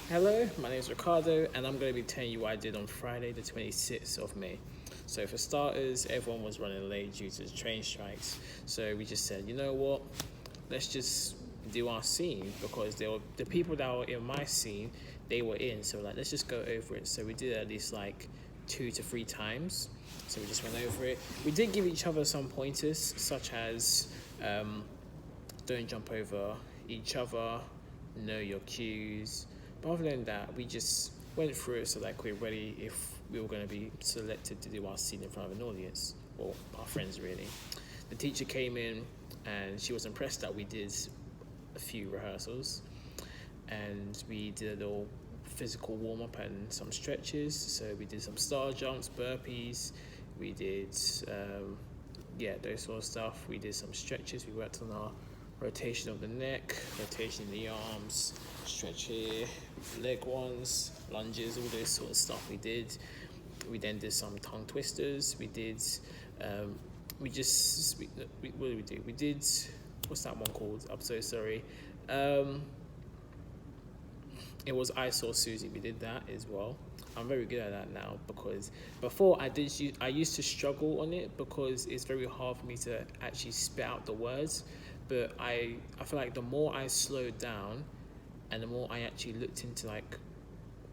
Hello, my name is Ricardo, and I'm going to be telling you what I did on Friday, the 26th of May. So, for starters, everyone was running late due to the train strikes. So, we just said, you know what, let's just do our scene because the people that were in my scene, they were in. So, like, let's just go over it. So, we did it at least like 2 to 3 times. So, we just went over it. We did give each other some pointers, such as don't jump over each other, know your cues. But other than that, we just went through it so like we're ready if we were going to be selected to do our scene in front of an audience, or our friends really. The teacher came in and she was impressed that we did a few rehearsals and we did a little physical warm up and some stretches. So we did some star jumps, burpees, we did those sort of stuff. We did some stretches. We worked on our rotation of the neck, rotation in the arms, stretch here, leg ones, lunges, all this sort of stuff we did. We then did some tongue twisters. We did, what did we do? We did, what's that one called? I'm so sorry. It was I Saw Susie. We did that as well. I'm very good at that now because before I used to struggle on it because it's very hard for me to actually spit out the words. But I feel like the more I slowed down and the more I actually looked into like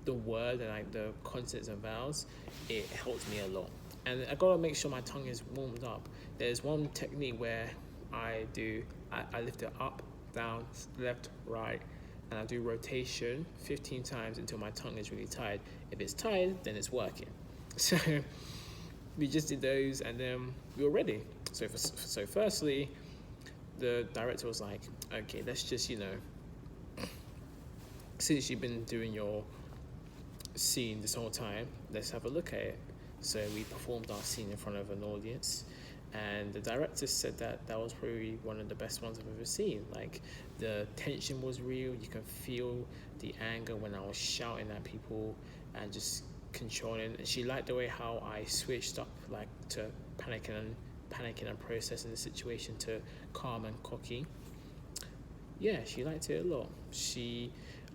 the word and like the consonants and vowels, it helped me a lot. And I gotta make sure my tongue is warmed up. There's one technique where I lift it up, down, left, right, and I do rotation 15 times until my tongue is really tired. If it's tired, then it's working. So we just did those and then we were ready. So firstly, the director was like, okay, let's just, since you've been doing your scene this whole time, let's have a look at it. So we performed our scene in front of an audience, and the director said that that was probably one of the best ones I've ever seen. Like the tension was real. You can feel the anger when I was shouting at people and just controlling. And she liked the way how I switched up, like to panicking and processing the situation to calm and cocky. Yeah, she liked it a lot.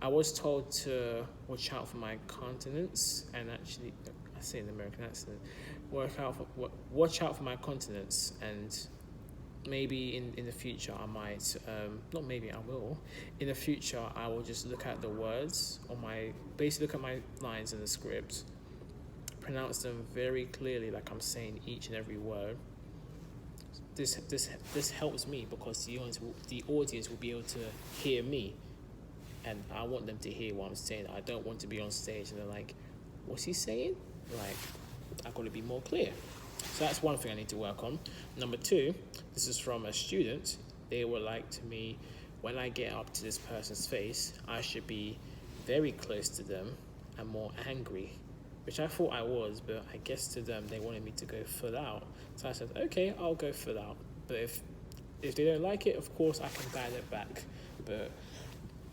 I was told to watch out for my continence, and actually, I say in American accent, watch out for my continence, and maybe in the future I might, not maybe I will, in the future I will just look at the words on basically look at my lines in the script, pronounce them very clearly, like I'm saying each and every word. This helps me because the audience will be able to hear me, and I want them to hear what I'm saying. I don't want to be on stage and they're like, what's he saying? Like, I've got to be more clear. So that's one thing I need to work on. Number two, this is from a student. They were like to me, when I get up to this person's face, I should be very close to them and more angry, which I thought I was, but I guess to them they wanted me to go full out. So I said, okay, I'll go full out. But if they don't like it, of course I can dial it back. But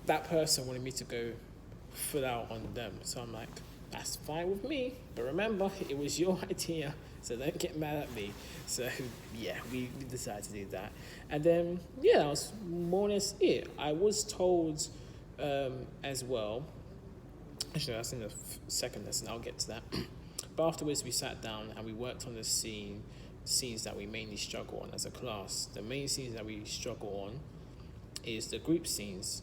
that person wanted me to go full out on them. So I'm like, that's fine with me. But remember, it was your idea, so don't get mad at me. So yeah, we decided to do that. And then, yeah, that was more or less it. I was told as well, actually that's in the second lesson, I'll get to that. But afterwards we sat down and we worked on the scenes that we mainly struggle on as a class. The main scenes that we struggle on is the group scenes.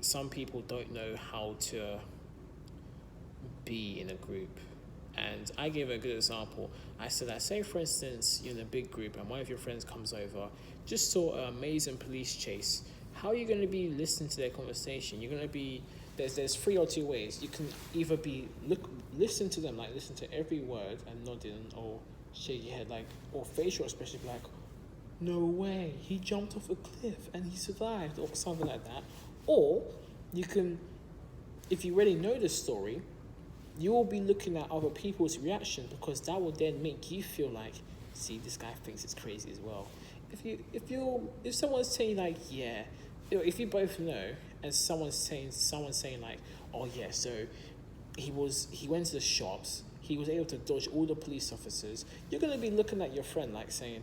Some people don't know how to be in a group. And I gave a good example. I said that, say for instance, you're in a big group and one of your friends comes over, just saw an amazing police chase. How are you going to be listening to their conversation? You're going to be, there's three or two ways. You can either listen to them, like listen to every word and nodding or shake your head, like, or facial expression, like, no way, he jumped off a cliff and he survived, or something like that. Or you can, if you already know the story, you will be looking at other people's reaction because that will then make you feel like, see, this guy thinks it's crazy as well. If someone's saying like, yeah, if you both know, and someone's saying like, oh yeah, so he went to the shops, he was able to dodge all the police officers, you're gonna be looking at your friend like saying,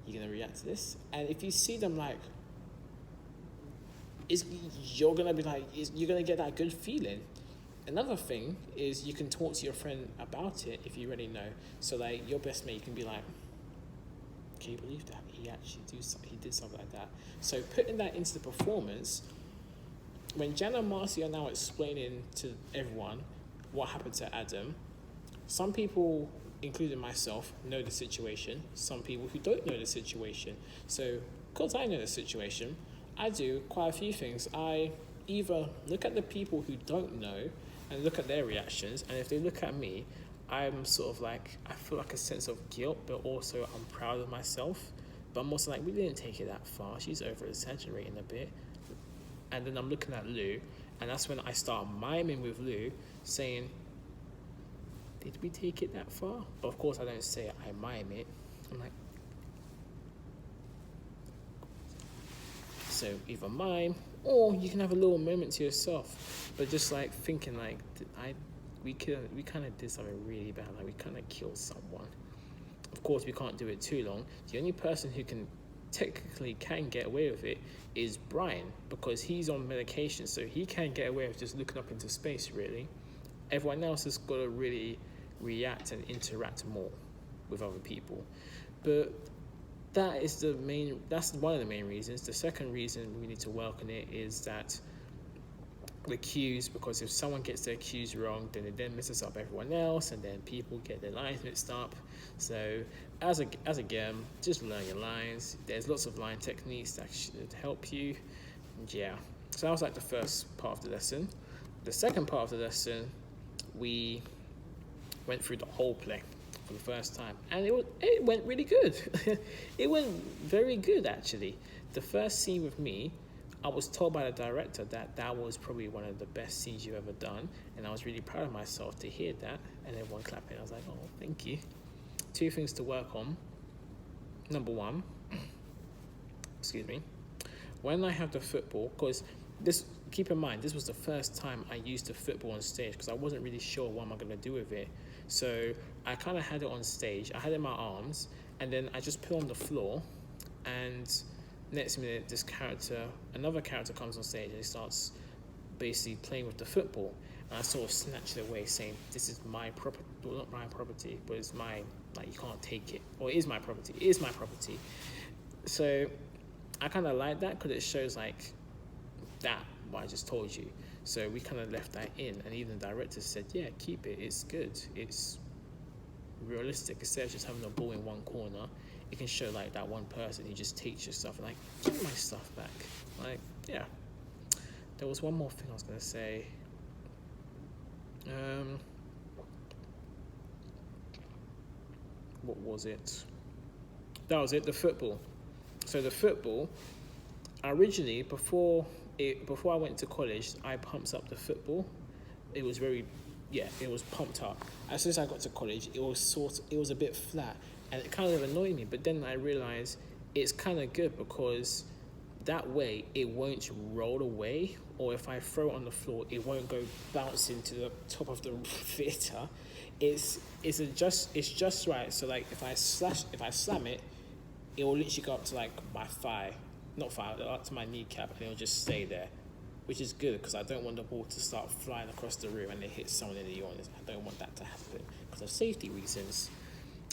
you gonna react to this? And if you see them like, is you're gonna be like, you're gonna get that good feeling. Another thing is you can talk to your friend about it if you already know. So like your best mate can be like, can you believe that he did something like that? So putting that into the performance, when Jan and Marcy are now explaining to everyone what happened to Adam, some people, including myself, know the situation. Some people who don't know the situation. So because I know the situation, I do quite a few things. I either look at the people who don't know and look at their reactions, and if they look at me, I'm sort of like, I feel like a sense of guilt, but also I'm proud of myself. But I'm also like, we didn't take it that far. She's over exaggerating a bit. And then I'm looking at Lou, and that's when I start miming with Lou, saying, did we take it that far? But of course I don't say it, I mime it. I'm like, so either mime, or you can have a little moment to yourself, but just like thinking like, we kind of did something really bad, like we kind of killed someone. Of course we can't do it too long. The only person who can get away with it is Brian, because he's on medication, so he can get away with just looking up into space, really. Everyone else has got to really react and interact more with other people. But that's one of the main reasons. The second reason we need to work on it is that the cues, because if someone gets their cues wrong, then it then messes up everyone else, and then people get their lines mixed up. So as a game, just learn your lines. There's lots of line techniques that should help you. Yeah. So that was like the first part of the lesson. The second part of the lesson, we went through the whole play for the first time, and it went really good. It went very good, actually. The first scene with me, I was told by the director that was probably one of the best scenes you've ever done, and I was really proud of myself to hear that, and everyone clapping. I was like, oh, thank you. 2 things to work on. Number 1, excuse me, when I have the football, because keep in mind, this was the first time I used the football on stage, because I wasn't really sure what am I going to do with it. So I kind of had it on stage, I had it in my arms, and then I just put it on the floor, and next minute another character comes on stage and he starts basically playing with the football, and I sort of snatched it away, saying, this is my property, well, not my property, but it's mine, like you can't take it, or it is my property. So I kind of like that, because it shows like that, what I just told you. So we kind of left that in, and even the director said, yeah, keep it, it's good, it's realistic. Instead of just having a ball in one corner, it can show like that one person who just takes your stuff and like, give my stuff back. Like, yeah. There was one more thing I was going to say. What was it? That was it, the football. So the football, originally, before I went to college, I pumped up the football. It was pumped up. As soon as I got to college, it was a bit flat, and it kind of annoyed me. But then I realized it's kind of good, because that way it won't roll away, or if I throw it on the floor, it won't go bouncing to the top of the theater. It's just right. So like if I slam it, it will literally go up to like my thigh, not thigh, up to my kneecap, and it'll just stay there, which is good, because I don't want the ball to start flying across the room and it hits someone in the audience. I don't want that to happen because of safety reasons.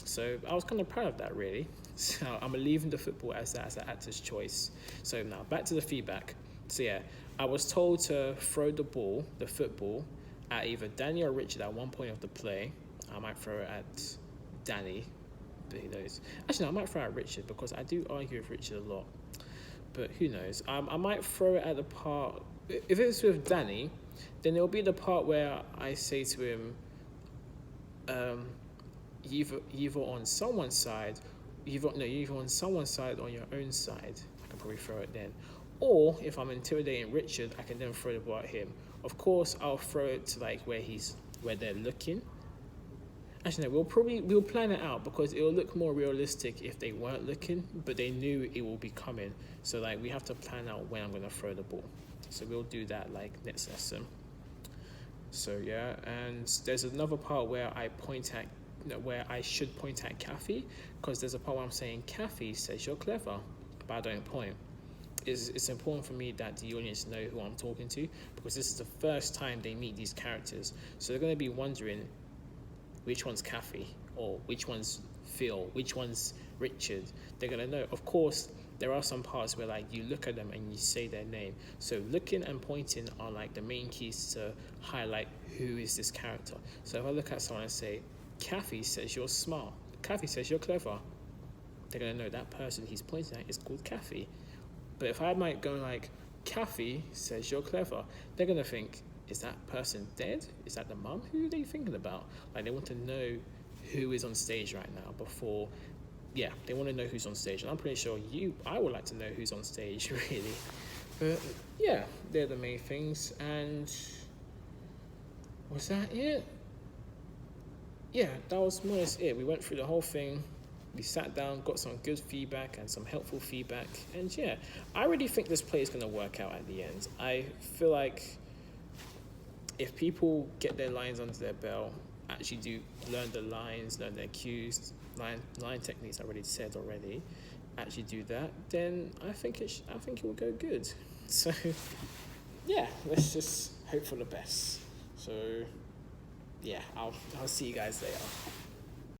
So I was kind of proud of that, really. So I'm leaving the football as an actor's choice. So now back to the feedback. So yeah, I was told to throw the football, at either Danny or Richard at one point of the play. I might throw it at Danny, but who knows? Actually, no, I might throw it at Richard, because I do argue with Richard a lot. But who knows? I might throw it at the part. If it's with Danny, then it'll be the part where I say to him, either on someone's side, either on someone's side or on your own side. I can probably throw it then. Or if I'm intimidating Richard, I can then throw the ball at him. Of course, I'll throw it to like where they're looking. Actually, no, we'll plan it out, because it will look more realistic if they weren't looking, but they knew it will be coming. So like we have to plan out when I'm gonna throw the ball. So we'll do that like next lesson. So yeah, and there's another part where where I should point at Kathy, because there's a part where I'm saying, Kathy says you're clever, but I don't point. it's important for me that the audience know who I'm talking to, because this is the first time they meet these characters. So they're going to be wondering which one's Kathy, or which one's Phil, which one's Richard. They're going to know. Of course, there are some parts where like you look at them and you say their name. So looking and pointing are like the main keys to highlight who is this character. So if I look at someone and say, Kathy says you're smart, Kathy says you're clever, they're going to know that person he's pointing at is called Kathy. But if I might go like, Kathy says you're clever, they're going to think, is that person dead? Is that the mum? Who are they thinking about? Like, they want to know who is on stage right now before, yeah, they want to know who's on stage. And I'm pretty sure I would like to know who's on stage, really. But yeah, they're the main things. And was that it? Yeah, that was more or less it. We went through the whole thing. We sat down, got some good feedback and some helpful feedback. And yeah, I really think this play is going to work out at the end. I feel like if people get their lines under their belt, actually do learn the lines, learn their cues, line techniques I already said already, actually do that, then I think it will go good. So yeah, let's just hope for the best. So yeah, I'll see you guys later.